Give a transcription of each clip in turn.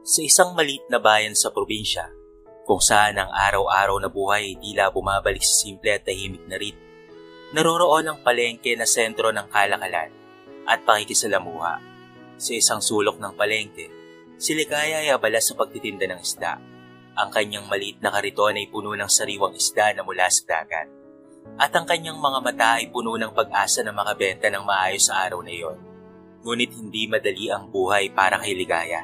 Sa isang maliit na bayan sa probinsya, kung saan ang araw-araw na buhay tila bumabalik sa simple at tahimik na ritmo, naroroon ang palengke na sentro ng kalakalan at pakikisalamuha. Sa isang sulok ng palengke, si Ligaya ay abala sa pagtitinda ng isda. Ang kanyang maliit na kariton ay puno ng sariwang isda na mula sa dagat. At ang kanyang mga mata ay puno ng pag-asa na makabenta ng maayos sa araw na iyon. Ngunit hindi madali ang buhay para kay Ligaya.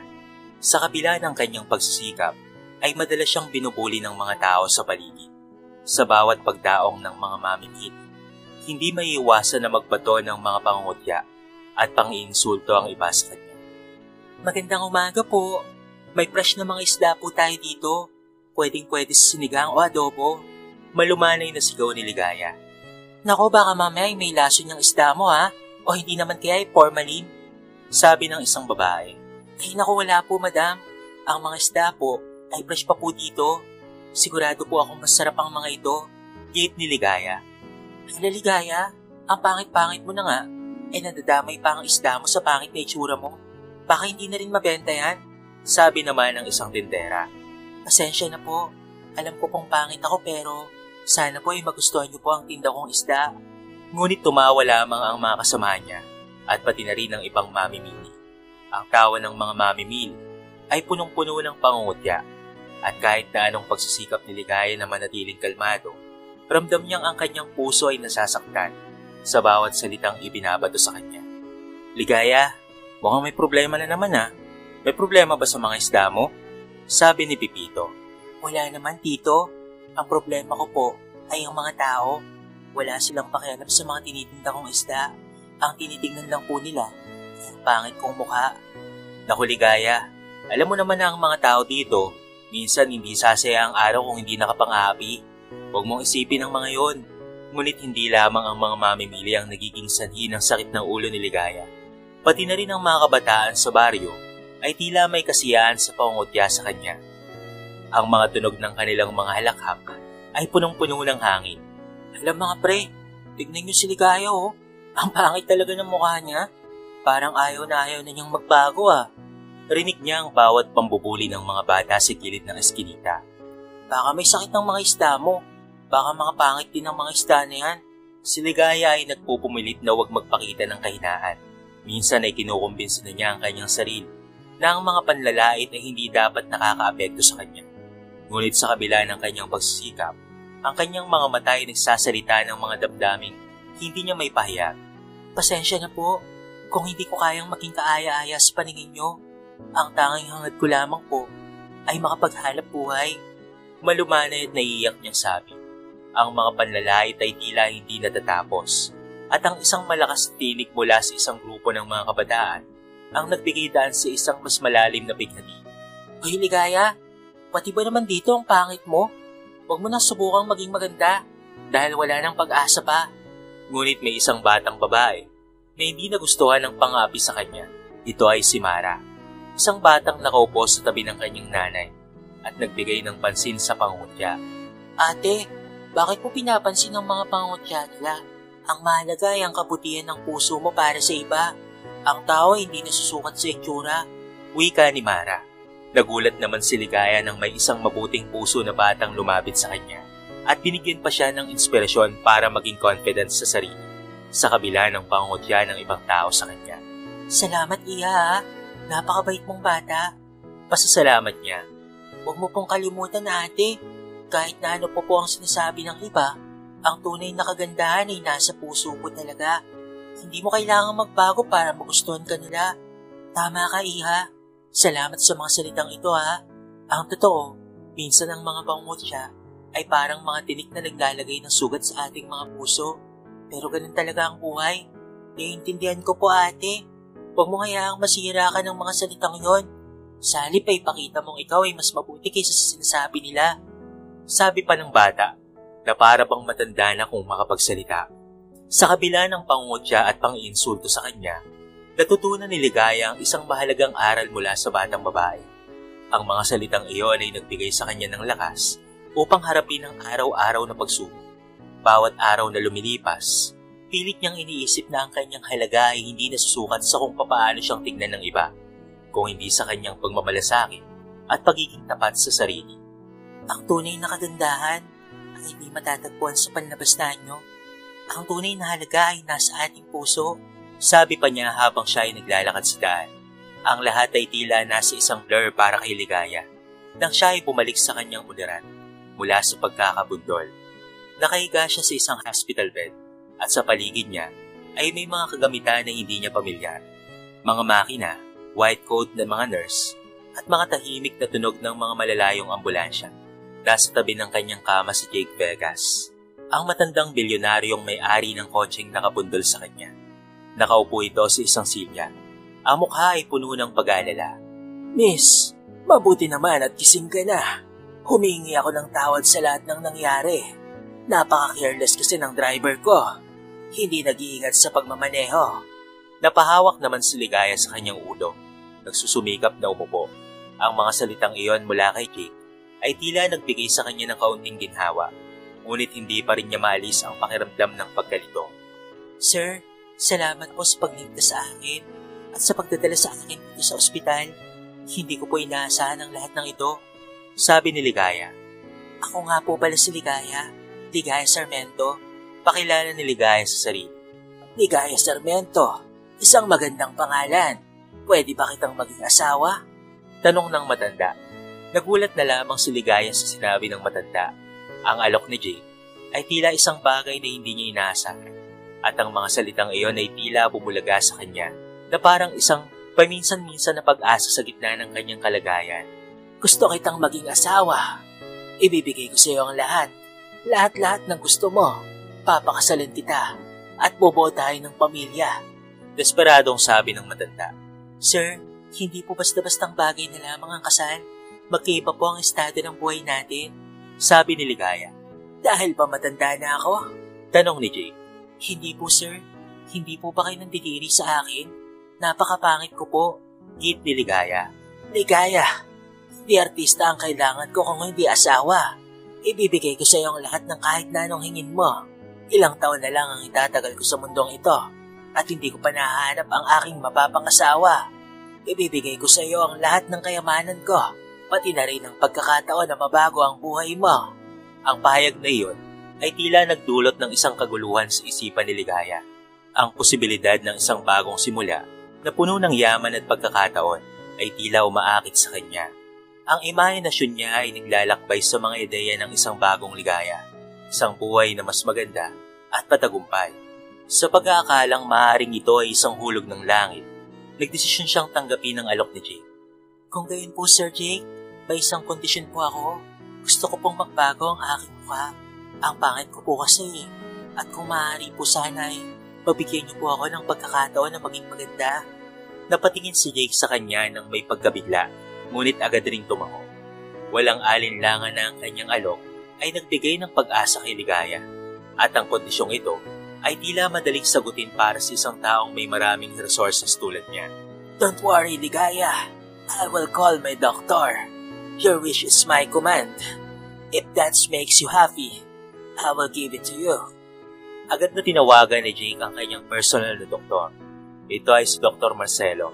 Sa kabila ng kanyang pagsisikap, ay madalas siyang binubuli ng mga tao sa paligid. Sa bawat pagdaong ng mga mamimit, hindi maiiwasan na magbato ng mga pangungutya at pang-iinsulto ang iba sa kanya. Magandang umaga po. May fresh na mga isda po tayo dito. Pwedeng-pwede sa sinigang o adobo. Malumanay na sigaw ni Ligaya. Nako, baka mamaya may laso niyang isda mo ha? O hindi naman kaya ay formalin? Sabi ng isang babae. Ay naku, wala po madam. Ang mga isda po ay fresh pa po dito. Sigurado po akong masarap ang mga ito. Gate ni Ligaya. Hala Ligaya, ang pangit-pangit mo na nga. Nadadamay pa ang isda mo sa pangit na itsura mo. Baka hindi na rin mabenta yan. Sabi naman ng isang tindera. Pasensya na po. Alam ko pong pangit ako pero sana po ay magustuhan niyo po ang tinda kong isda. Ngunit tumawa lamang ang mga kasama niya at pati na rin ang ibang mamimili. Ang tawa ng mga mamimili ay punong-puno ng pangungutya at kahit na anong pagsisikap ni Ligaya na manatiling kalmado, ramdam niyang ang kanyang puso ay nasasaktan sa bawat salitang ibinabato sa kanya. Ligaya, mukhang may problema na naman ha. May problema ba sa mga isda mo? Sabi ni Pipito. Wala naman tito. Ang problema ko po ay ang mga tao. Wala silang pakialam sa mga tinitinda kong isda. Ang tinitingnan lang po nila ay ang pangit kong mukha. Naku Ligaya, alam mo naman na ang mga tao dito, minsan hindi sasaya ang araw kung hindi nakapang-api. Huwag mong isipin ang mga yon. Ngunit hindi lamang ang mga mamimili ang nagiging sanhi ng sakit ng ulo ni Ligaya. Pati na rin ang mga kabataan sa baryo ay tila may kasiyahan sa pangungutya sa kanya. Ang mga tunog ng kanilang mga halakhak ay punong-puno ng hangin. Alam mga pre, tignan niyo si Ligaya oh. Ang pangit talaga ng mukha niya. Parang ayaw na niyang magbago ah. Rinig niya ang bawat pambubuli ng mga bata sa gilid ng eskinita. Baka may sakit ng mga isda mo. Baka mga pangit din ang mga isda na yan. Si Ligaya ay nagpupumilit na huwag magpakita ng kahinaan. Minsan ay kinukumbinsi na niya ang kanyang sarili na ang mga panlalait ay hindi dapat nakakaapekto sa kanya. Ngunit sa kabila ng kanyang pagsisikap, ang kanyang mga mata ay nagsasalita ng mga damdaming hindi niya may pahayag. Pasensya na po kung hindi ko kayang maging kaaya-aya sa paningin niyo. Ang tanging hangad ko lamang po ay makapaghanap buhay. Malumanay at naiiyak niyang sabi. Ang mga panlalait ay tila hindi natatapos at ang isang malakas tinig mula sa isang grupo ng mga kabataan ang nagbigay daan sa isang mas malalim na bighati. Hoy Ligaya, pati ba naman dito ang pangit mo? Huwag mo na subukang maging maganda dahil wala nang pag-asa pa. Ngunit may isang batang babae na hindi nagustuhan ng pang-api sa kanya. Ito ay si Mara, isang batang nakaupo sa tabi ng kanyang nanay at nagbigay ng pansin sa pangungutya. Ate, bakit mo pinapansin ang mga pangungutya nila? Ang mahalaga ay ang kabutihan ng puso mo para sa iba. Ang tao ay hindi nasusukat sa itsura. Wika ni Mara. Nagulat naman si Ligaya nang may isang mabuting puso na batang lumapit sa kanya at binigyan pa siya ng inspirasyon para maging confident sa sarili sa kabila ng pangungutya ng ibang tao sa kanya. Salamat Iha, napakabait mong bata. Pasasalamat niya. Huwag mo pong kalimutan ate, kahit na ano po ang sinasabi ng iba, ang tunay na kagandahan ay nasa puso po talaga. Hindi mo kailangang magbago para magustuhan ka nila. Tama ka Iha. Salamat sa mga salitang ito ha. Ang totoo, minsan ang mga pangungutya ay parang mga tinik na naglalagay ng sugat sa ating mga puso. Pero ganun talaga ang buhay. Naiintindihan ko po ate. Huwag mo hayaang masira ka ng mga salitang yon. Sa halip ay ipakita mong ikaw ay mas mabuti kaysa sa sinasabi nila. Sabi pa ng bata na para bang matanda na kung makapagsalita. Sa kabila ng pangungutya at pang-iinsulto sa kanya, natutunan ni Ligaya ang isang mahalagang aral mula sa batang babae. Ang mga salitang iyon ay nagbigay sa kanya ng lakas upang harapin ang araw-araw na pagsubok. Bawat araw na lumilipas, pilit niyang iniisip na ang kanyang halaga ay hindi nasusukat sa kung papaano siyang tignan ng iba, kung hindi sa kanyang pagmamalasakit at pagiging tapat sa sarili. Ang tunay na kagandahan ay hindi matatagpuan sa panlabas na anyo. Ang tunay na halaga ay nasa ating puso. Sabi pa niya habang siya ay naglalakad sa daan. Ang lahat ay tila nasa isang blur para kay Ligaya nang siya ay bumalik sa kanyang uliran mula sa pagkakabundol. Nakahiga siya sa isang hospital bed at sa paligid niya ay may mga kagamitan na hindi niya pamilyar. Mga makina, white coat ng mga nurse at mga tahimik na tunog ng mga malalayong ambulansya. Nasa tabi ng kanyang kama si Jake Vegas, ang matandang bilyonaryong may-ari ng kotseng nakabundol sa kanya. Nakaupo ito sa isang silya. Ang mukha ay puno ng pag-aalala. Miss, mabuti naman at gising ka na. Humingi ako ng tawad sa lahat ng nangyari. Napaka-careless kasi ng driver ko. Hindi nag-iingat sa pagmamaneho. Napahawak naman si Ligaya sa kanyang ulo. Nagsusumikap na umupo. Ang mga salitang iyon mula kay Jake ay tila nagbigay sa kanya ng kaunting ginhawa. Ngunit hindi pa rin niya maalis ang pakiramdam ng pagkalito. Sir, salamat po sa pagligtas sa akin at sa pagdadala sa akin dito sa ospital. Hindi ko po inaasahan ang lahat ng ito. Sabi ni Ligaya. Ako nga po pala si Ligaya. Ligaya Sarmiento. Pakilala ni Ligaya sa sarili. Ligaya Sarmiento. Isang magandang pangalan. Pwede ba kitang maging asawa? Tanong ng matanda. Nagulat na lamang si Ligaya sa sinabi ng matanda. Ang alok ni Jake ay tila isang bagay na hindi niya inaasahan. At ang mga salitang iyon ay tila bumulaga sa kanya na parang isang paminsan-minsan na pag-asa sa gitna ng kanyang kalagayan. Gusto kitang maging asawa. Ibibigay ko sa iyo ang lahat. Lahat-lahat ng gusto mo. Papakasalin kita at bubuo tayo ng pamilya. Desperadong sabi ng matanda. Sir, hindi po basta-bastang bagay na lamang ang kasal. Magkaiba po ang estado ng buhay natin. Sabi ni Ligaya. Dahil pa matanda na ako? Tanong ni Jake. Hindi po sir. Hindi po ba kayo nandidiri sa akin? Napakapangit ko po. Git ni Ligaya. Ligaya, hindi artista ang kailangan ko kung hindi asawa. Ibibigay ko sa iyo ang lahat ng kahit na anong hingin mo. Ilang taon na lang ang itatagal ko sa mundong ito at hindi ko pa nahanap ang aking mapapangasawa. Ibibigay ko sa iyo ang lahat ng kayamanan ko, pati na rin ang pagkakataon na mabago ang buhay mo. Ang pahayag na iyon ay tila nagdulot ng isang kaguluhan sa isipan ni Ligaya. Ang posibilidad ng isang bagong simula na puno ng yaman at pagkakataon ay tila umaakit sa kanya. Ang imahinasyon niya ay naglalakbay sa mga ideya ng isang bagong ligaya, isang buhay na mas maganda at patagumpay. Sa pag-aakalang maaaring ito ay isang hulog ng langit, nagdesisyon siyang tanggapin ang alok ni Jake. Kung gayon po Sir Jake, may isang kondisyon po ako. Gusto ko pong magbago ang aking mukha. Ang pangit ko po kasi. At kung maaari po sana ay mabigyan niyo po ako ng pagkakataon na maging maganda. Napatingin si Jake sa kanya ng may pagkabigla, ngunit agad ring tumango. Walang alinlangan na ang kanyang alok ay nagbigay ng pag-asa kay Ligaya. At ang kondisyong ito ay tila madaling sagutin para sa isang taong may maraming resources tulad niya. Don't worry, Ligaya. I will call my doctor. Your wish is my command. If that makes you happy, I will give it to you. Agad na tinawagan ni Jake ang kanyang personal na doktor. Ito ay si Dr. Marcelo,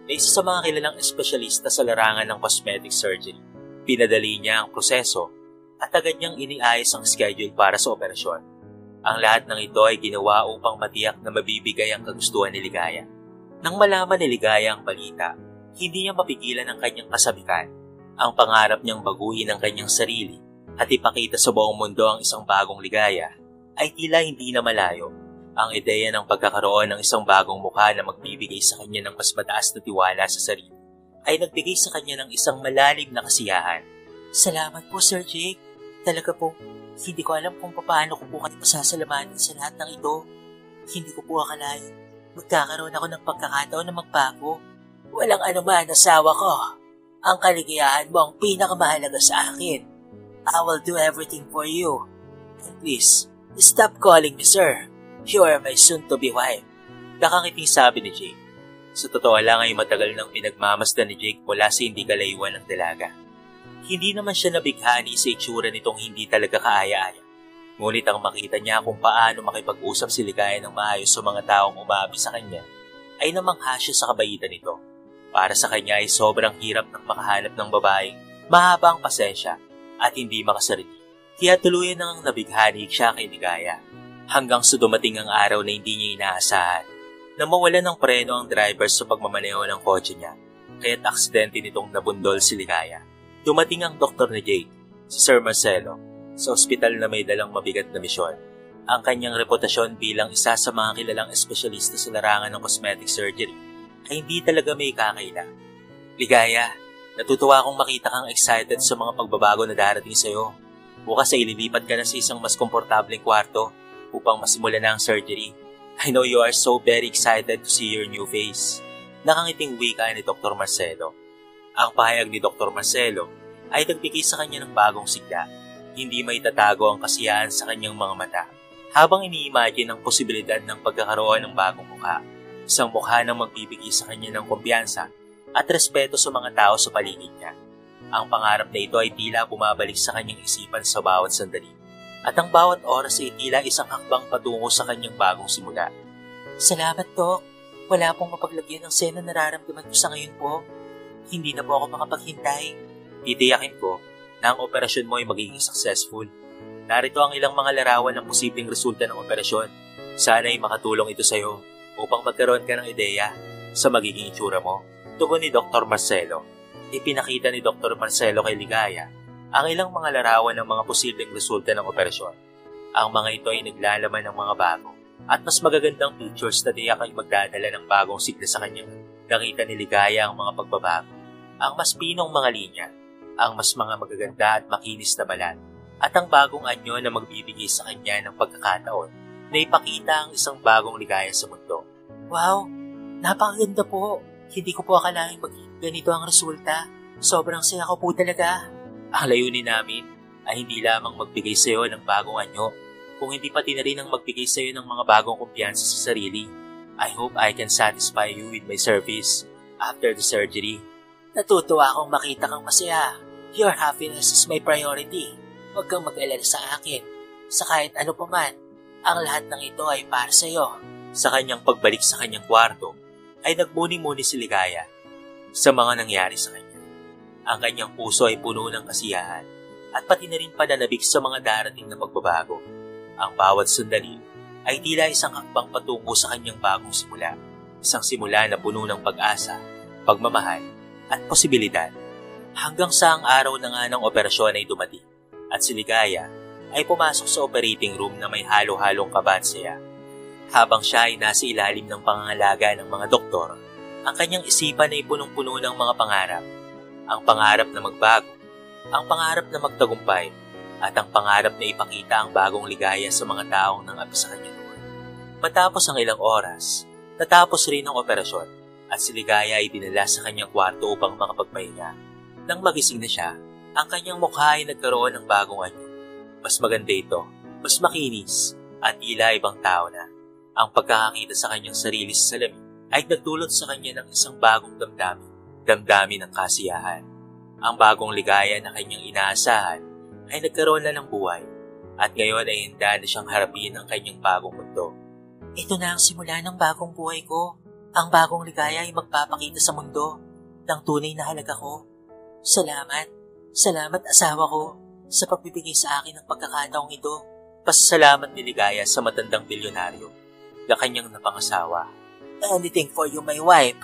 na isa sa mga kilalang espesyalista sa larangan ng cosmetic surgery. Pinadali niya ang proseso at agad niyang iniayos ang schedule para sa operasyon. Ang lahat ng ito ay ginawa upang matiyak na mabibigay ang kagustuhan ni Ligaya. Nang malaman ni Ligaya ang balita, hindi niya mapigilan ang kanyang kasabikan. Ang pangarap niyang baguhin ang kanyang sarili at ipakita sa buong mundo ang isang bagong Ligaya ay tila hindi na malayo. Ang ideya ng pagkakaroon ng isang bagong mukha na magbibigay sa kanya ng mas mataas na tiwala sa sarili ay nagbigay sa kanya ng isang malalim na kasiyahan. Salamat po Sir Jake. Talaga po, hindi ko alam kung paano ko po kayo pasasalamatin sa lahat ng ito. Hindi ko po akalain magkakaroon ako ng pagkakataon na magbago. Walang anuman, asawa ko. Ang kaligayahan mo ang pinakamahalaga sa akin. I will do everything for you. And please, stop calling me sir. You are my soon-to-be wife. Nakangiting sabi ni Jake. Sa totoo lang ay matagal nang pinagmamasdan ni Jake mula sa hindi kalayuan ng dalaga. Hindi naman siya nabighani sa itsura nitong hindi talaga kaaya-aya. Ngunit ang makita niya kung paano makipag-usap si Ligaya ng maayos sa mga taong umabi sa kanya, ay namangha siya sa kabaitan nito. Para sa kanya ay sobrang hirap ng makahanap ng babaeng mahaba ang pasensya at hindi makasarili. Kaya tuluyan nang nabighani siya kay Ligaya. Hanggang sa dumating ang araw na hindi niya inaasahan na mawala ng preno ang driver sa pagmamaneho ng kotse niya. Kaya't aksidente nitong nabundol si Ligaya. Dumating ang doktor ni Jake, si Sir Marcelo, sa ospital na may dalang mabigat na misyon. Ang kanyang reputasyon bilang isa sa mga kilalang espesyalista sa larangan ng cosmetic surgery ay hindi talaga may kakaila. Ligaya, natutuwa akong makita kang excited sa mga pagbabago na darating sa'yo. Bukas ay ililipat ka na sa isang mas komportableng kwarto upang masimulan na ang surgery. I know you are so very excited to see your new face. Nakangiting wika ni Dr. Marcelo. Ang pahayag ni Dr. Marcelo ay nagbigay sa kanya ng bagong sigla. Hindi may tatago ang kasiyahan sa kanyang mga mata habang ini-imagine ang posibilidad ng pagkakaroon ng bagong mukha. Isang mukha na magbibigay sa kanya ng kumpiyansa at respeto sa mga tao sa paligid niya. Ang pangarap na ito ay tila bumabalik sa kanyang isipan sa bawat sandali. At ang bawat oras ay tila isang hakbang patungo sa kanyang bagong simula. Salamat, Doc. Wala pong mapaglagyan ng sena nararamdaman ko sa ngayon po. Hindi na po ako makapaghintay. Titiyakin ko na ang operasyon mo ay magiging successful. Narito ang ilang mga larawan ng posibleng resulta ng operasyon. Sana ay makatulong ito sa iyo upang magkaroon ka ng ideya sa magiging itsura mo. Tugon ni Dr. Marcelo. Ipinakita ni Dr. Marcelo kay Ligaya ang ilang mga larawan ng mga posibleng resulta ng operasyon. Ang mga ito ay naglalaman ng mga bago at mas magagandang pictures na tiyak ay magdadala ng bagong sigla sa kanya. Nakita ni Ligaya ang mga pagbabago, ang mas pinong mga linya, ang mas mga magaganda at makinis na balat, at ang bagong anyo na magbibigay sa kanya ng pagkakataon na ipakita ang isang bagong Ligaya sa mundo. Wow, napakaganda po. Hindi ko po akalaing ganito ang resulta. Sobrang saya ko po talaga. Ang layunin namin ay hindi lamang magbigay sa iyo ng bagong anyo, kung hindi pati na rin ang magbigay sa iyo ng mga bagong kumpiyansa sa sarili. I hope I can satisfy you with my service after the surgery. Natutuwa akong makita kang masaya. Your happiness is my priority. Huwag kang mag-alala sa akin. Sa kahit ano pa man, ang lahat ng ito ay para sa iyo. Sa kanyang pagbalik sa kanyang kwarto, ay nagmuni-muni si Ligaya sa mga nangyari sa kanya. Ang kanyang puso ay puno ng kasiyahan at pati na rin pananabik sa mga darating na pagbabago. Ang bawat sandali ay tila isang hakbang patungo sa kanyang bagong simula. Isang simula na puno ng pag-asa, pagmamahal at posibilidad. Hanggang sa ang araw na nga ng operasyon ay dumating at si Ligaya ay pumasok sa operating room na may halo-halong kaba at saya. Habang siya ay nasa ilalim ng pangangalaga ng mga doktor, ang kanyang isipan ay punong-puno ng mga pangarap. Ang pangarap na magbago, ang pangarap na magtagumpay, at ang pangarap na ipakita ang bagong Ligaya sa mga taong nang api sa kanya noon. Matapos ang ilang oras, natapos rin ang operasyon at si Ligaya ay dinala sa kanyang kwarto upang makapagpahinga. Nang magising na siya, ang kanyang mukha ay nagkaroon ng bagong anyo. Mas maganda ito, mas makinis, at tila ibang tao na. Ang pagkakakita sa kanyang sarili sa salamin ay nagdulot sa kanya ng isang bagong damdamin ng kasiyahan. Ang bagong Ligaya na kanyang inaasahan ay nagkaroon na ng buhay at ngayon ay handa na siyang harapin ang kanyang bagong mundo. Ito na ang simula ng bagong buhay ko. Ang bagong Ligaya ay magpapakita sa mundo ng tunay na halaga ko. Salamat. Salamat asawa ko sa pagbibigay sa akin ng pagkakataong ito. Pasasalamat ni Ligaya sa matandang bilyonaryo na kanyang napangasawa. Anything for you, my wife.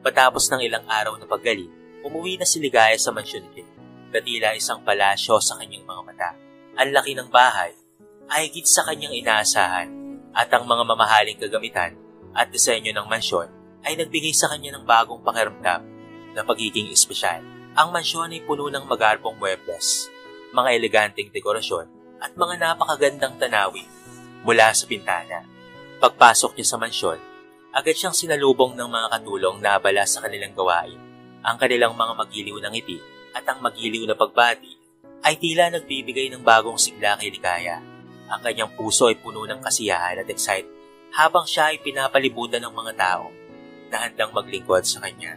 Patapos ng ilang araw na paggaling, umuwi na si Ligaya sa mansyon niya na tila isang palasyo sa kanyang mga mata. Ang laki ng bahay ay higit sa kanyang inaasahan at ang mga mamahaling kagamitan at disenyo ng mansyon ay nagbigay sa kanya ng bagong pakiramdam na pagiging espesyal. Ang mansyon ay puno ng magarbong muebles, mga eleganteng dekorasyon at mga napakagandang tanawin mula sa pintana. Pagpasok niya sa mansyon, agad siyang sinalubong ng mga katulong na abala sa kanilang gawain. Ang kanilang mga magiliw na ngiti at ang magiliw na pagbati ay tila nagbibigay ng bagong sigla kay Ligaya. Ang kanyang puso ay puno ng kasiyahan at excitement habang siya ay pinapalibutan ng mga tao na handang maglingkod sa kanya.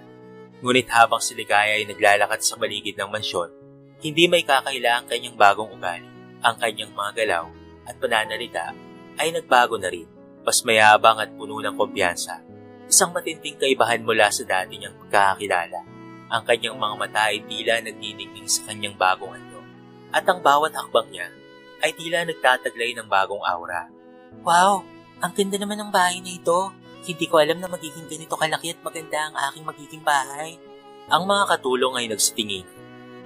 Ngunit habang si Ligaya ay naglalakad sa paligid ng mansyon, hindi may kakaila ang kanyang bagong ugali. Ang kanyang mga galaw at pananalita ay nagbago na rin. Mas mayabang at puno ng kumpiyansa. Isang matinding kaibahan mula sa dati niyang pagkakakilala. Ang kanyang mga mata ay tila nagniningning sa kanyang bagong anyo. At ang bawat hakbang niya ay tila nagtataglay ng bagong aura. Wow, ang ganda naman ng bahay na ito. Hindi ko alam na magiging ganito kalaki at maganda ang aking magiging bahay. Ang mga katulong ay nagsitingin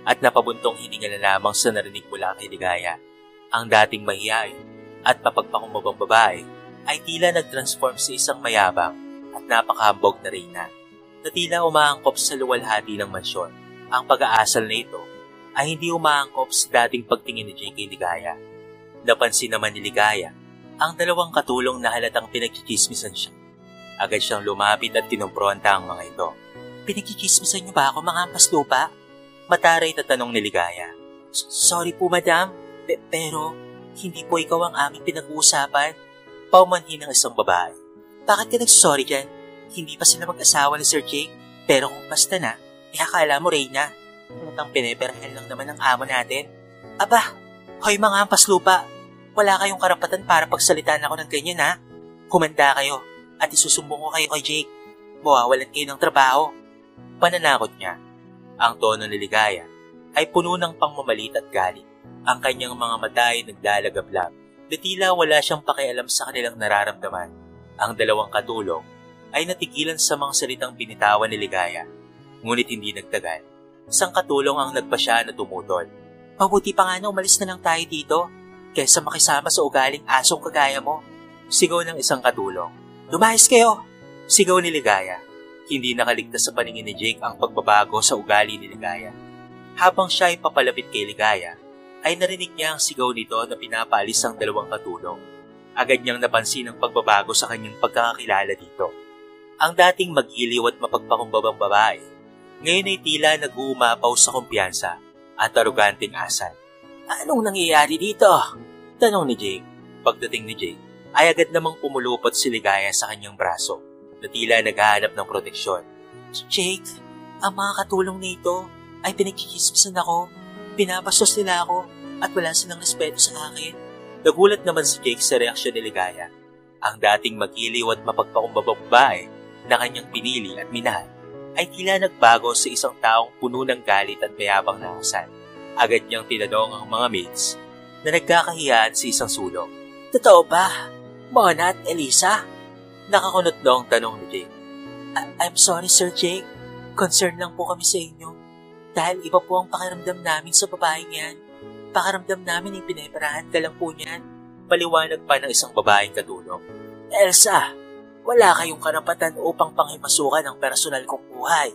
at napabuntong hininga na lamang sa narinig mula kay Ligaya. Ang dating mahiyain at mapagpakumbabang babae ay tila nag-transform sa isang mayabang at napakahambog na reyna na tila umaangkop sa luwalhati ng mansyon. Ang pag-aasal na ito ay hindi umaangkop sa dating pagtingin ni Jake kay Ligaya. Napansin naman ni Ligaya ang dalawang katulong na halatang pinagchichismisan siya. Agad siyang lumapit at kinumpronta ang mga ito. Pinagkikismisan niyo ba ako, mga hampas lupa? Mataray na tanong ni Ligaya. Sorry po, madam. Pero hindi po ikaw ang aming pinag-uusapan. Paumanhin ng isang babae. Bakit ka nagsorry dyan? Hindi pa sila mag-asawa ni Sir Jake. Pero kung basta na, akala mo, Reyna, ang pineperahan lang naman ng amo natin. Aba, hoy mga hampas lupa, wala kayong karapatan para pagsalitaan ako ng ganyan, ha? Humanda kayo at isusumbong ko kayo kay Jake. Mawawalan kayo ng trabaho. Pananakot niya. Ang tono ni Ligaya ay puno ng pangmamalit at galit. Ang kanyang mga mata ay naglalagablab na tila wala siyang pakialam sa kanilang nararamdaman. Ang dalawang katulong ay natigilan sa mga salitang binitawan ni Ligaya. Ngunit hindi nagtagal. Isang katulong ang nagpasya na tumutol. Mabuti pa nga na umalis na lang tayo dito kaysa makisama sa ugaling asong kagaya mo. Sigaw ng isang katulong. Lumayas kayo! Sigaw ni Ligaya. Hindi nakaligtas sa paningin ni Jake ang pagbabago sa ugali ni Ligaya. Habang siya ay papalapit kay Ligaya, ay narinig niya ang sigaw nito na pinapaalis ang dalawang katulong. Agad niyang napansin ang pagbabago sa kanyang pagkakakilala dito. Ang dating mag-iliw at mapagpakumbabang babae, ngayon ay tila nag-uumapaw sa kumpiyansa at aruganteng asal. Anong nangyayari dito? Tanong ni Jake. Pagdating ni Jake, ay agad namang pumulupot si Ligaya sa kanyang braso na tila naghahanap ng proteksyon. Jake, ang mga katulong nito ay pinagkikismisan ako, pinapastos nila ako at wala silang respeto sa akin. Nagulat naman si Jake sa reaksyon ni Ligaya. Ang dating mag-iliw at mapagpakumbabang babae na kanyang pinili at minahal ay tila nagbago sa isang taong puno ng galit at mayabang na asal. Agad niyang tinanong ang mga maids na nagkakahiyaan sa isang sulok. Totoo ba, Mona at Elisa? Nakakunot na ang tanong ni Jake. I'm sorry, Sir Jake. Concerned lang po kami sa inyo. Dahil iba po ang pakiramdam namin sa babaeng yan. Pakiramdam namin yung pineperahan ka lang po niyan. Paliwanag pa ng isang babaeng katulong. Elsa, wala kayong karapatan upang panghimasukan ang personal kong buhay.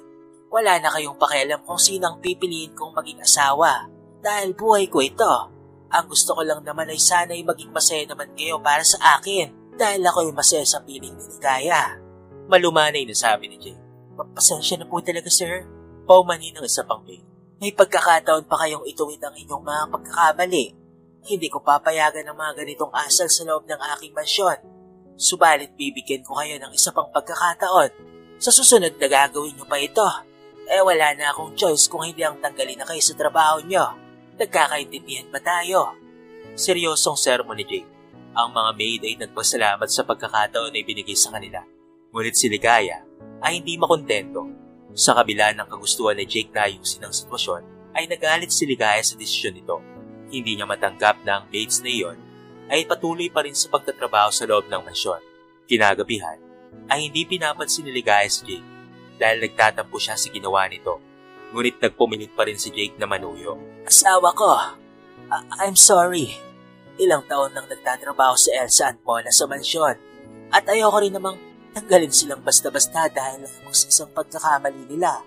Wala na kayong pakialam kung sino ang pipiliin kong maging asawa. Dahil buhay ko ito. Ang gusto ko lang naman ay sana'y maging masaya naman kayo para sa akin. Dahil ako ay masaya sa piling ni Ligaya. Malumanay na sabi ni Jake. Pasensya na po talaga, sir. Paumanhin ng isa pang maid. May pagkakataon pa kayong ituwid ang inyong mga pagkakamali. Hindi ko papayagan ng mga ganitong asal sa loob ng aking mansyon. Subalit bibigyan ko kayo ng isa pang pagkakataon. Sa susunod na gagawin nyo pa ito. Wala na akong choice kung hindi ang tanggalin na kayo sa trabaho nyo. Nagkakaintindihan ba tayo? Seryosong sermon ni Jake. Ang mga maid ay nagpasalamat sa pagkakataon na ibinigay sa kanila. Ngunit si Ligaya ay hindi makontento. Sa kabila ng kagustuhan ni Jake na ayusin ang sitwasyon, ay nagalit si Ligaya sa desisyon nito. Hindi niya matanggap na ang maids na iyon ay patuloy pa rin sa pagtatrabaho sa loob ng mansyon. Kinagabihan ay hindi pinapansin ni Ligaya si Jake dahil nagtatampo siya sa ginawa nito. Ngunit nagpumilit pa rin si Jake na manuyo. Asawa ko, I'm sorry. Ilang taon nang nagtatrabaho si Elsa at Mona sa mansyon. At ayoko rin namang tanggalin silang basta-basta dahil lamang sa isang pagkakamali nila.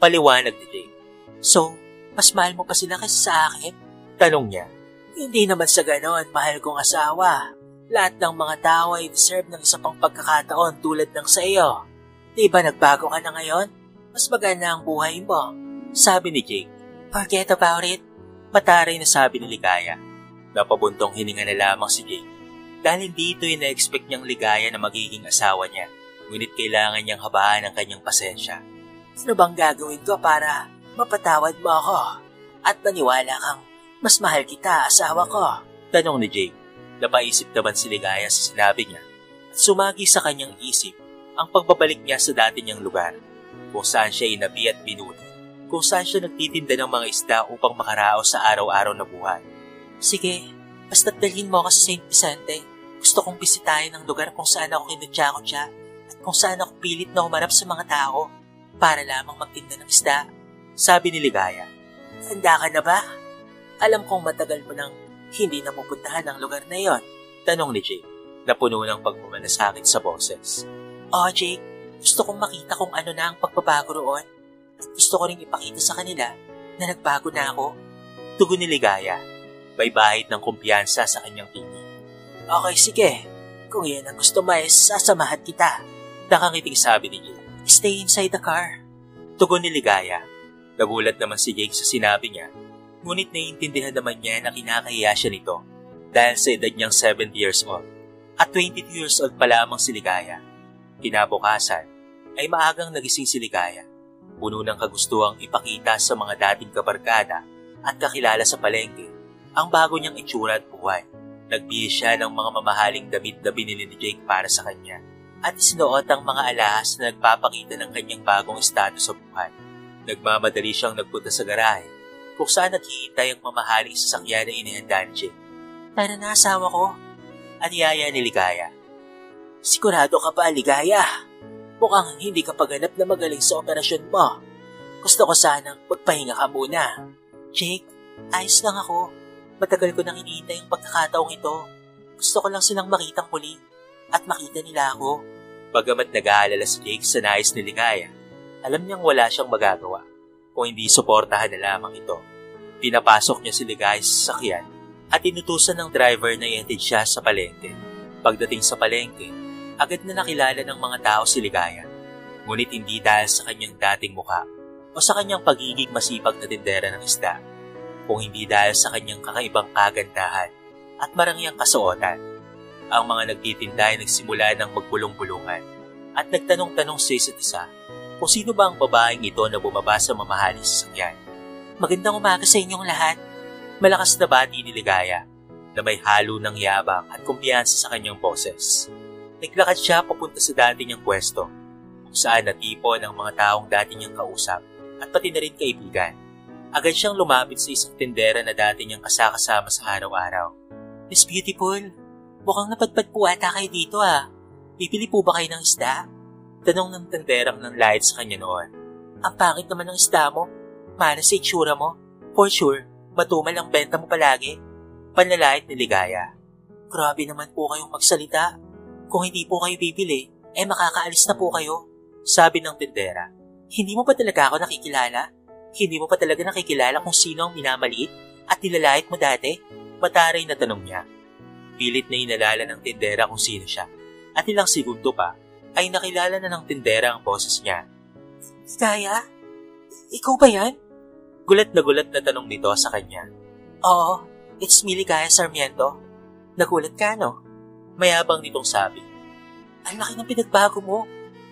Paliwanag ni Jake. So, mas mahal mo pa sila kaysa sa akin? Tanong niya. Hindi naman sa ganon, mahal kong asawa. Lahat ng mga tao ay deserve ng isa pang pagkakataon tulad ng sa iyo. Di ba nagbago ka na ngayon? Mas maganda ang buhay mo. Sabi ni Jake. Forget about it. Mataray na sabi ni Ligaya. Napabuntong hininga na lamang si Jake dahil hindi ito yung na-expect niyang Ligaya na magiging asawa niya. Ngunit kailangan niyang habaan ang kanyang pasensya. Ano bang gagawin ko para mapatawad mo ako at maniwala kang mas mahal kita, asawa ko? Tanong ni Jake. Napaisip naman si Ligaya sa sinabi niya at sumagi sa kanyang isip ang pagbabalik niya sa dati niyang lugar, kung saan siya inabi at binuti, kung saan siya nagtitinda ng mga isda upang makaraos sa araw-araw na buhay. Sige, basta't dalhin mo ako sa St. Vicente. Gusto kong bisitahin ang lugar kung saan ako kinutya-kutya at kung saan ako pilit na humarap sa mga tao para lamang magtinda ng isda. Sabi ni Ligaya. Handa ka na ba? Alam kong matagal mo nang hindi na pupuntahan ang lugar na yon. Tanong ni Jake, na puno ng pagmamalasakit sa boses. Jake, gusto kong makita kung ano na ang pagbabago roon. At gusto ko rin ipakita sa kanila na nagbago na ako. Tugon ni Ligaya, may bahid ng kumpiyansa sa kanyang pinig. Okay, sige. Kung yan ang gusto mo, sasamahan kita. Nakangiting sabi ni Jake. Stay inside the car. Tugon ni Ligaya. Nagulat naman si Jake sa sinabi niya, ngunit naiintindihan naman niya na kinakahiya siya nito dahil sa edad niyang 70 years old at 22 years old pa lamang si Ligaya. Kinabukasan ay maagang nagising si Ligaya, puno ng kagustuhang ipakita sa mga dating kabarkada at kakilala sa palengke ang bago niyang itsura at buhay. Nagbihis siya ng mga mamahaling damit na binili ni Jake para sa kanya at isinuot ang mga alahas na nagpapakita ng kanyang bagong status sa buhay. Nagmamadali siyang nagpunta sa garahe kung saan naghihintay ang mamahaling sasakyan na inihanda ni Jake. Tara na, asawa ko. Anyaya ni Ligaya. Sigurado ka ba, Ligaya? Mukhang hindi ka paganap na magaling sa operasyon mo. Gusto ko sanang magpahinga ka muna. Jake, ayos lang ako. Matagal ko nang hinihintay ang pagkakataong ito. Gusto ko lang silang makitang muli at makita nila ako. Bagamat nag-aalala si Jake sa nais ni Ligaya, alam niyang wala siyang magagawa kung hindi suportahan na lamang ito. Pinapasok niya si Ligaya sa sasakyan at inutusan ng driver na ihatid siya sa palengke. Pagdating sa palengke, agad na nakilala ng mga tao si Ligaya, ngunit hindi dahil sa kanyang dating mukha o sa kanyang pagiging masipag na tindera ng isda, kung hindi dahil sa kanyang kakaibang kagandahan at marangyang kasuotan. Ang mga nagtitinda ay nagsimula ng magbulong-bulungan at nagtanong-tanong sa isa't isa kung sino ba ang babaeng ito na bumaba sa mamahaling sasakyan. Magandang umaga sa inyong lahat. Malakas na bati ni Ligaya na may halo ng yabang at kumpiyansa sa kanyang boses. Naglakad siya papunta sa dati niyang pwesto, kung saan natipon ang mga taong dati niyang kausap at pati na rin kaibigan. Agad siyang lumapit sa isang tindera na dati niyang kasakasama sa araw-araw. Miss Beautiful, mukhang napadpad po ata kayo dito ah. Bibili po ba kayo ng isda? Tanong ng tenderang nang lahit sa kanya noon. Ang pangit naman ng isda mo. Malas sa itsura mo. For sure, matumal ang benta mo palagi. Panlalait ni Ligaya. Grabe naman po kayong magsalita. Kung hindi po kayo bibili, makakaalis na po kayo. Sabi ng tindera. Hindi mo pa talaga ako nakikilala? Hindi mo pa talaga nakikilala kung sino ang minamaliit at nilalait mo dati? Mataray na tanong niya. Pilit na inalala ng tindera kung sino siya. At ilang segundo pa, ay nakilala na ng tindera ang boses niya. Ligaya? Ikaw ba yan? Gulat na tanong nito sa kanya. Oo, it's me, Ligaya Sarmiento. Nagulat ka, no? Mayabang nitong sabi. Ang laki ng pinagbago mo.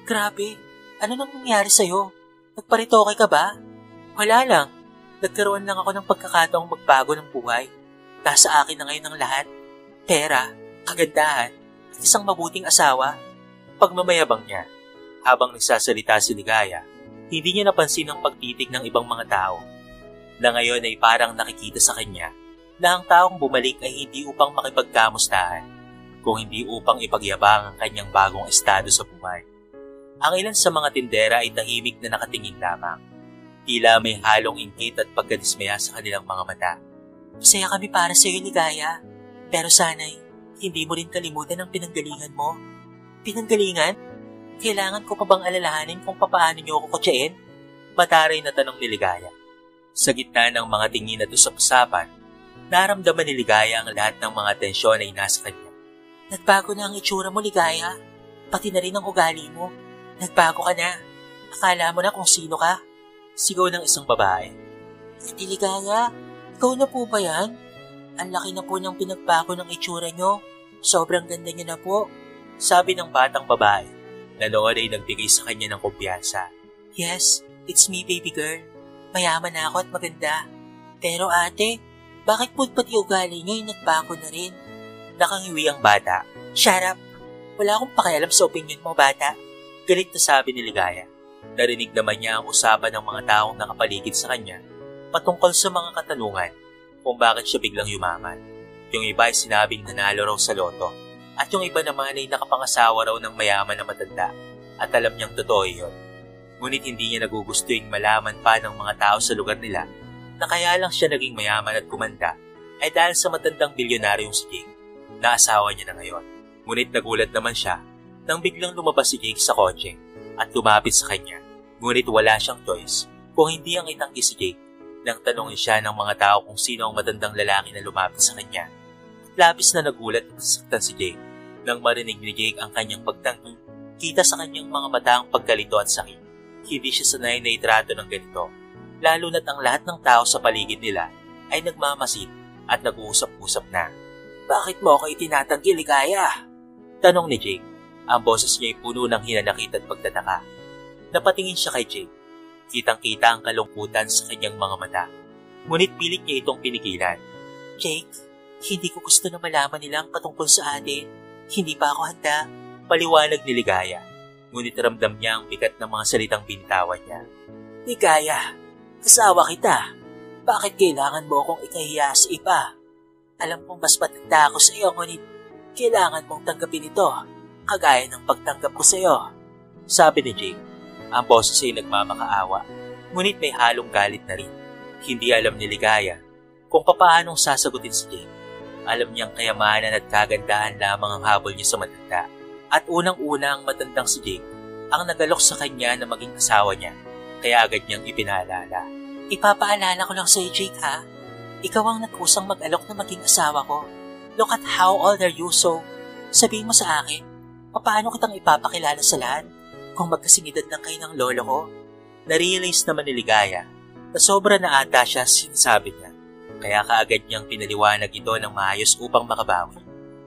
Grabe, ano nang nangyari sa'yo? Nagparitoke ka ba? Wala lang. Nagkaroon lang ako ng pagkakataong magbago ng buhay. Nasa akin na ngayon ang lahat. Pera, kagandahan, at isang mabuting asawa. Pagmamayabang niya, habang nagsasalita si Ligaya, hindi niya napansin ang pagtitig ng ibang mga tao, na ngayon ay parang nakikita sa kanya na ang taong bumalik ay hindi upang makipagkamustahan, kung hindi upang ipagyabang ang kanyang bagong estado sa buhay. Ang ilan sa mga tindera ay tahimik na nakatingin lamang. Tila may halong inggit at pagkadismaya sa kanilang mga mata. Masaya kami para sa iyo, Ligaya. Pero sana'y hindi mo rin kalimutan ang pinanggalingan mo. Pinanggalingan? Kailangan ko pa bang alalahanin kung papaano niyo ako kutsain? Mataray na tanong ni Ligaya. Sa gitna ng mga tingin at usap-usapan, naramdaman ni Ligaya ang lahat ng mga tensyon ay nasa kanya. Nagbago na ang itsura mo, Ligaya. Pati na rin ang ugali mo. Nagbago ka na. Akala mo na kung sino ka. Sigaw ng isang babae. Ate Ligaya, ikaw na po ba yan? Ang laki na po ng pinagbago ng itsura nyo. Sobrang ganda niyo na po. Sabi ng batang babae na noon ay nagbigay sa kanya ng kumpiyansa. Yes, it's me, baby girl. Mayaman na ako at maganda. Pero ate, bakit po pati ugali niyo ay nagbago na rin? Nakangiwi ang bata. Shut up! Wala akong pakialam sa opinion mo, bata. Galit na sabi ni Ligaya. Narinig naman niya ang usapan ng mga taong nakapaligid sa kanya patungkol sa mga katanungan kung bakit siya biglang yumaman. Yung iba ay sinabing nanalo raw sa loto at yung iba naman ay nakapangasawa raw ng mayaman na matanda at alam niyang totoo yun. Ngunit hindi niya nagugustuhin malaman pa ng mga tao sa lugar nila na kaya lang siya naging mayaman at kumanda ay dahil sa matandang bilyonaryong si Jake na asawa niya na ngayon. Ngunit nagulat naman siya nang biglang lumabas si Jake sa kotse at lumapit sa kanya. Ngunit wala siyang choice kung hindi ang itanggi si Jake nang tanongin siya ng mga tao kung sino ang matandang lalaki na lumapit sa kanya. At labis na nagulat at nasaktan si Jake nang marinig ni Jake ang kanyang pagtanggi. Kita sa kanyang mga mata ang pagkalito at sakit. Hindi siya sanay na itrato ng ganito, lalo na't ang lahat ng tao sa paligid nila ay nagmamasid at nag-uusap-usap na. Bakit mo ako itinatanggi, Ligaya? Tanong ni Jake. Ang boses niya ay puno ng hinanakit at pagtataka. Napatingin siya kay Jake. Kitang-kita ang kalungkutan sa kanyang mga mata. Ngunit pilit niya itong pinigilan. Jake, hindi ko gusto na malaman nila ang patungkol sa atin. Hindi pa ako handa. Paliwanag ni Ligaya. Ngunit ramdam niya ang bigat ng mga salitang binitawan niya. Ligaya, asawa kita. Bakit kailangan mo akong ikahiya sa iba? Alam kong mas matanda ako sa iyo, ngunit kailangan mong tanggapin ito, kagaya ng pagtanggap ko sa iyo. Sabi ni Jake. Ang boses ay nagmamakaawa, ngunit may halong galit na rin. Hindi alam ni Ligaya kung papaanong sasagutin si Jake. Alam niyang kayamanan at kagandahan lamang ang habol niya sa matanda. At unang-una ang matandang si Jake ang nagalok sa kanya na maging asawa niya, kaya agad niyang ipinaalala. Ipapaalala ko lang sa iyo, Jake, ha? Ikaw ang nagkusang mag-alok na maging asawa ko. Look at how old are you, so sabihin mo sa akin, paano kitang ipapakilala sa lahat kung magkasingidad lang kayo ng lolo ko? Narealize naman ni Ligaya na sobra na ata siya sinasabi niya, kaya kaagad niyang pinaliwanag ito ng maayos upang makabawi.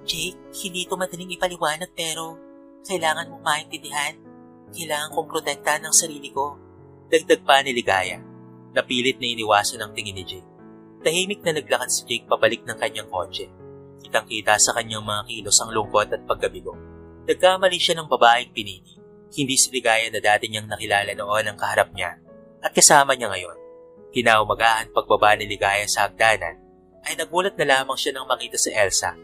Jake, hindi ito madaling ipaliwanag pero kailangan mong maintindihan. Kailangan kong protektahan ng sarili ko. Dagdag pa ni Ligaya. Napilit na iniwasan ang tingin ni Jake. Tahimik na naglakad si Jake pabalik ng kanyang kotse. Kitang-kita sa kanyang mga kilos ang lungkot at pagkabigo. Nagkamali siya ng babaeng pinili. Hindi si Ligaya na dati niyang nakilala noon ang kaharap niya at kasama niya ngayon. Kinaumagahan pagbaba ni Ligaya sa hagdanan ay nagulat na lamang siya nang makita si Elsa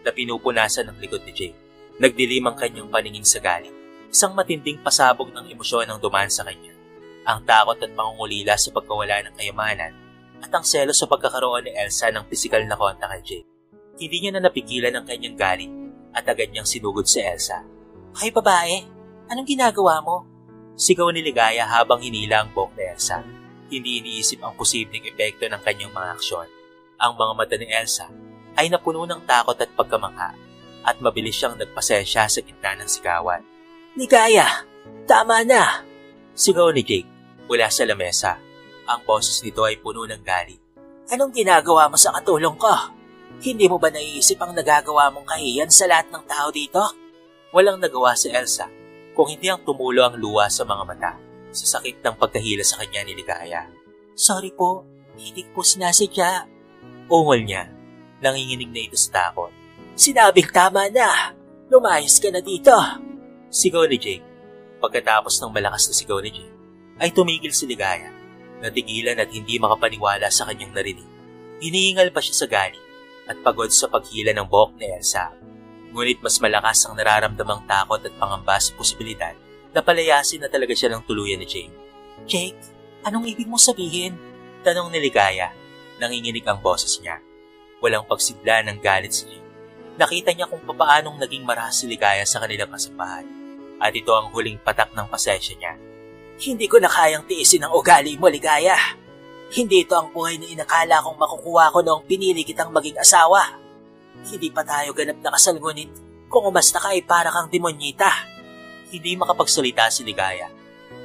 na pinupunasan ng likod ni Jake. Nagdilim ang kanyang paningin sa galit. Isang matinding pasabog ng emosyon ang dumaan sa kanya. Ang takot at pangungulila sa pagkawala ng kayamanan at ang selos sa pagkakaroon ni Elsa ng pisikal na kontak kay Jake. Hindi niya na napigilan ang kanyang galit at agad niyang sinugod si Elsa. Hay babae, anong ginagawa mo? Sigaw ni Ligaya habang hinila ang buhok ni Elsa. Hindi iniisip ang posibleng epekto ng kanyang mga aksyon. Ang mga mata ni Elsa ay napuno ng takot at pagkamangha at mabilis siyang nagpasensya sa gitna ng sigawan. Ligaya, tama na! Sigaw ni Jake mula sa lamesa. Ang boses nito ay puno ng galit. Anong ginagawa mo sa katulong ko? Hindi mo ba naiisip ang nagagawa mong kahiyan sa lahat ng tao dito? Walang nagawa si Elsa kung hindi ang tumulo ang luha sa mga mata sa sakit ng pagkahila sa kanya ni Ligaya. Sorry po, hindi ko po sinasadya. Ungol niya. Nanginginig na ito sa takot. Sinabing tama na! Lumayas ka na dito! Sigaw ni Jake. Pagkatapos ng malakas na sigaw ni Jake, ay tumigil si Ligaya. Natigilan at hindi makapaniwala sa kanyang narinig. Hinihingal pa siya sa galit at pagod sa paghila ng buhok ni Elsa. Ngunit mas malakas ang nararamdamang takot at pangamba sa posibilidad na palayasin na talaga siya ng tuluyan ni Jake. Jake, anong ibig mo sabihin? Tanong ni Ligaya. Nanginginig ang boses niya. Walang pagsidla ng galit si Jake. Nakita niya kung papaanong naging marahas si Ligaya sa kanilang kasampahan. At ito ang huling patak ng pasensya niya. Hindi ko na kayang tiisin ang ugali mo, Ligaya. Hindi ito ang buhay na inakala kong makukuha ko noong pinili kitang maging asawa. Hindi pa tayo ganap na kasal, ngunit kung umasta ka ay para kang demonyita. Hindi makapagsalita si Ligaya.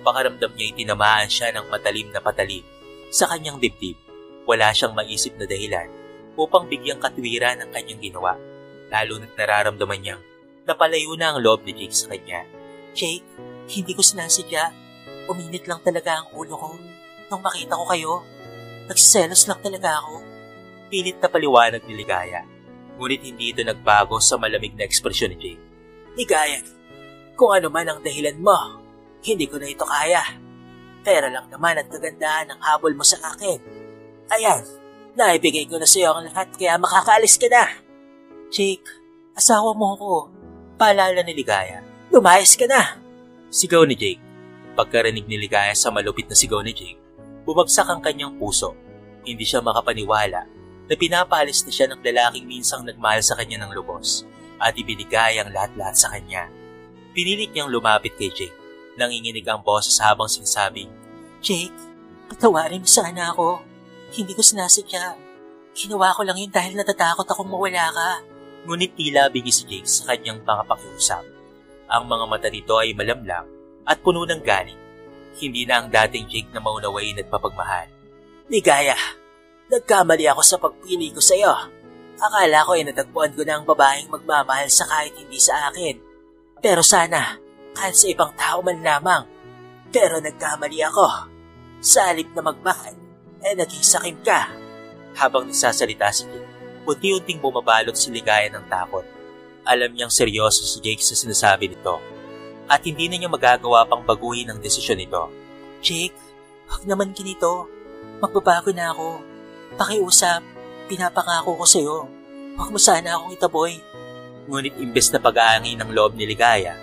Pakaramdam niya itinamaan siya ng matalim na patalim sa kanyang dibdib. Wala siyang maisip na dahilan upang bigyang katwiran ang kanyang ginawa. Lalo na't nararamdaman niyang napalayo na ang loob ni Jake sa kanya. Jake, hindi ko sinasadya. Uminit lang talaga ang ulo ko nung makita ko kayo. Nagsiselos lang talaga ako. Pilit na paliwanag ni Ligaya. Ngunit hindi ito nagbago sa malamig na ekspresyon ni Jake. Ligaya, kung ano man ang dahilan mo, Hindi ko na ito kaya. Pera lang naman at kagandahan ang habol mo sa akin. Ayan, naibigay ko na sa iyo ang lahat kaya makakaalis ka na. Jake, asawa mo ako. Paalala ni Ligaya. Lumayas ka na. Sigaw ni Jake. Pagkarinig ni Ligaya sa malupit na sigaw ni Jake, bumagsak ang kanyang puso. Hindi siya makapaniwala na pinapaalis na siya ng lalaking minsang nagmahal sa kanya ng lubos at ibinigay ang lahat-lahat sa kanya. Pinilit niyang lumapit kay Jake. Nanginginig ang boses habang sinasabing, Jake, patawarin mo sana ako. Hindi ko sinasadya. Ginawa ko lang yun dahil natatakot akong mawala ka. Ngunit tila bigi si Jake sa kanyang pangapakiusap. Ang mga mata nito ay malamlam at puno ng galit. Hindi na ang dating Jake na maunawain at papagmahal. Ligaya, nagkamali ako sa pagpili ko sa iyo. Akala ko ay natagpuan ko na ang babaeng magmamahal sa kahit hindi sa akin. Pero sana, kahit sa ibang tao man lamang. Pero nagkamali ako. Sa halip na magmahal, naging sakim ka. Habang nagsasalita si Jake, unti-unting bumabalot si Ligaya ng takot. Alam niyang seryoso si Jake sa sinasabi nito at hindi na niya magagawa pang baguhin ang desisyon nito. Jake, huwag naman ganito. Magbabago na ako. Pakiusap, pinapangako ko sa'yo. Huwag mo sana akong itaboy. Ngunit imbes na pag-aangi ng loob ni Ligaya,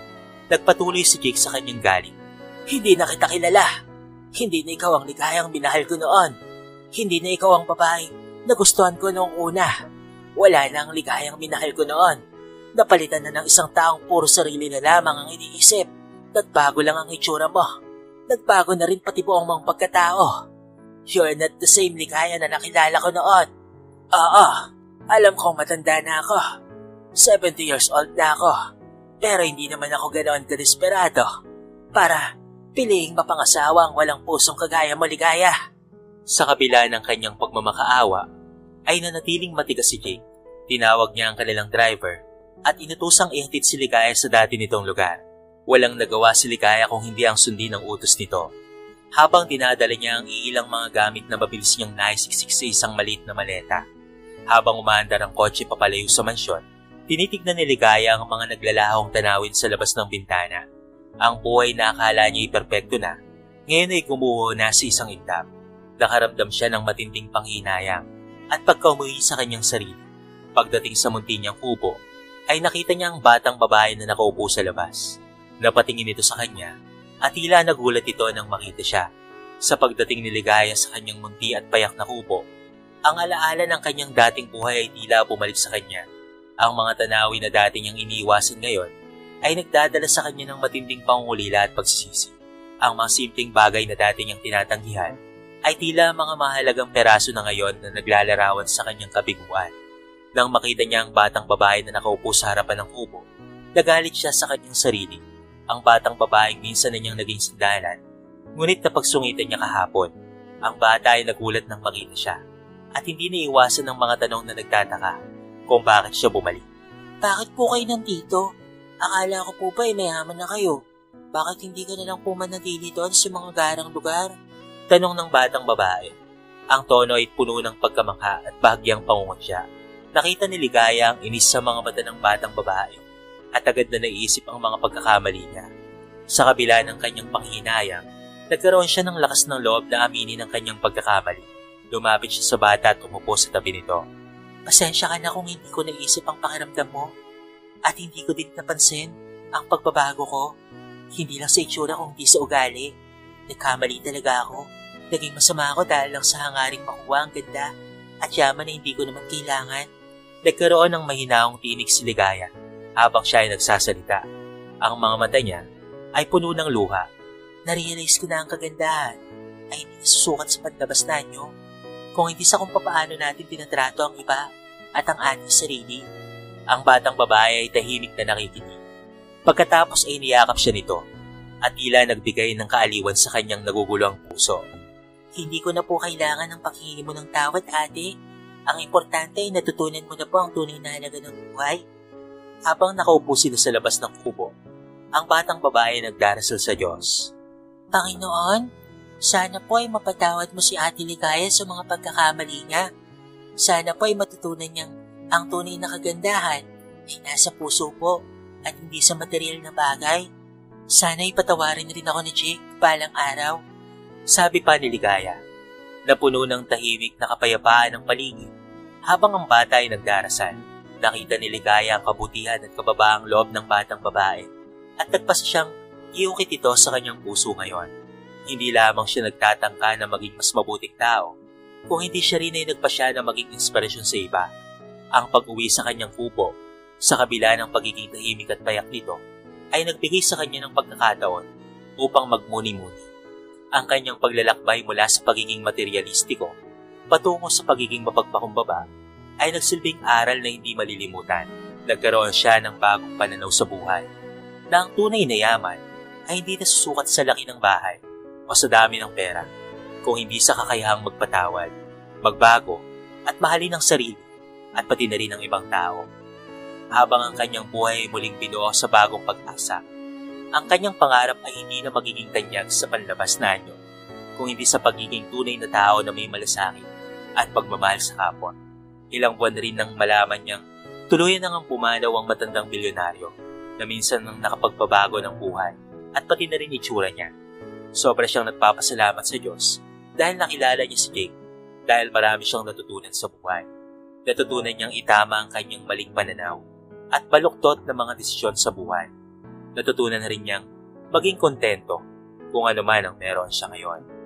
nagpatuloy si Jake sa kanyang galit. Hindi na kita kilala. Hindi na ikaw ang Ligayang binahal ko noon. Hindi na ikaw ang babae na gustuhan ko noong una. Wala na ang Ligayang minahal ko noon. Napalitan na ng isang taong puro sarili na lamang ang iniisip. Nagbago lang ang itsura mo. Nagbago na rin pati buong mong pagkatao. You're not the same Ligaya na nakilala ko noon. Oo, alam kong matanda na ako. 70 years old na ako. Pero hindi naman ako ganoon kadesperado para piliing mapangasawa ang walang pusong kagaya mo, Ligaya. Sa kabila ng kanyang pagmamakaawa, ay nanatiling matigas si Jake. Tinawag niya ang kanilang driver at inutusang ihatid si Ligaya sa dati nitong lugar. Walang nagawa si Ligaya kung hindi ang sundin ng utos nito. Habang dinadala niya ang iilang mga gamit na mabilis niyang naisiksik sa isang maliit na maleta. Habang umaandar ang kotse papalayo sa mansyon, tinitignan ni Ligaya ang mga naglalahong tanawin sa labas ng bintana. Ang buhay na akala niya ay perpekto na, ngayon ay gumuho na sa isang iglap. Nakaramdam siya ng matinding panghinayang at pagkaumuwi sa kanyang sarili. Pagdating sa munti niyang kubo, ay nakita niya ang batang babae na nakaupo sa labas. Napatingin ito sa kanya at tila nagulat ito nang makita siya. Sa pagdating ni Ligaya sa kanyang munti at payak na kubo, ang alaala ng kanyang dating buhay ay tila bumalik sa kanya. Ang mga tanawin na dati niyang iniiwasan ngayon ay nagdadala sa kanya ng matinding pangungulila at pagsisisi. Ang mga simpleng bagay na dati niyang tinatanggihan ay tila mga mahalagang peraso na ngayon na naglalarawan sa kanyang kabiguan. Nang makita niya ang batang babae na nakaupo sa harapan ng kubo, nagalit siya sa kanyang sarili. Ang batang babaeng minsan na niyang naging sandalan, ngunit napagsungitan niya kahapon. Ang bata ay nagulat nang makita siya at hindi naiwasan ng mga tanong na nagtataka kung bakit siya bumalik. Bakit po kayo nandito? Akala ko po ba ay mayaman na kayo. Bakit hindi ka na lang po manatili doon sa mga garang lugar? Tanong ng batang babae. Ang tono ay puno ng pagkamangha at bahagyang pangungutya. Nakita ni Ligaya ang inis sa mga mata ng batang babae at agad na naiisip ang mga pagkakamali niya. Sa kabila ng kanyang panghinayang, nagkaroon siya ng lakas ng loob na aminin ang kanyang pagkakamali. Lumapit siya sa bata at umupo sa tabi nito. Pasensya ka na kung hindi ko naisip ang pakiramdam mo at hindi ko din napansin ang pagbabago ko. Hindi lang sa itsura kundi sa ugali. Nagkamali talaga ako. Naging masama ako dahil lang sa hangaring makuha ang ganda at yaman na hindi ko naman kailangan. Nagkaroon ng mahinaong tinig si Ligaya habang siya ay nagsasalita. Ang mga mata niya ay puno ng luha. Narealize ko na ang kagandahan ay hindi nasusukat sa panlabas na nyo. Kung hindi sa kung papaano natin tinatrato ang iba at ang ating sarili. Ang batang babae ay tahimik na nakikinig. Pagkatapos ay niyakap siya nito at tila nagbigay ng kaaliwan sa kanyang nagugulong puso. Hindi ko na po kailangan ng paghingi mo ng tawad, ate. Ang importante ay natutunan mo na po ang tunay na halaga ng buhay. Habang nakaupo sila sa labas ng kubo, ang batang babae nagdarasal sa Diyos. Panginoon, sana po ay mapatawad mo si Ate Ligaya sa mga pagkakamali niya. Sana po ay matutunan niyang ang tunay na kagandahan ay nasa puso po at hindi sa material na bagay. Sana'y patawarin rin ako ni Jake balang araw. Sabi pa ni Ligaya, na puno ng tahimik na kapayapaan ng paligid. Habang ang bata ay nagdarasal, nakita ni Ligaya ang kabutihan at kababaang loob ng batang babae at nagpasa siyang iukit ito sa kanyang puso ngayon. Hindi lamang siya nagtatangka na maging mas mabuting tao, kung hindi siya rin ay nagpasya na maging inspirasyon sa iba. Ang pag-uwi sa kanyang kubo, sa kabila ng pagiging tahimik at payak nito, ay nagbigay sa kanya ng pagkakataon upang magmuni-muni. Ang kanyang paglalakbay mula sa pagiging materialistiko patungo sa pagiging mapagpakumbaba ay nagsilbing aral na hindi malilimutan. Nagkaroon siya ng bagong pananaw sa buhay, na ang tunay na yaman ay hindi nasusukat sa laki ng bahay o sa dami ng pera, kung hindi sa kakayahang magpatawad, magbago at mahalin ang sarili at pati na rin ang ibang tao. Habang ang kanyang buhay ay muling binuo sa bagong pag-asa, ang kanyang pangarap ay hindi na magiging tanyag sa panlabas na anyo, kung hindi sa pagiging tunay na tao na may malasakit at pagmamahal sa kapwa. Ilang buwan rin nang malaman niyang tuluyan nang pumanaw ang matandang bilyonaryo na minsan nang nakapagpabago ng buhay at pati na rin itsura niya. Sobra siyang nagpapasalamat sa Diyos dahil nakilala niya si Jake, dahil marami siyang natutunan sa buhay. Natutunan niyang itama ang kanyang maling pananaw at baluktot ng mga desisyon sa buhay. Natutunan rin niyang maging kontento kung ano man ang meron siya ngayon.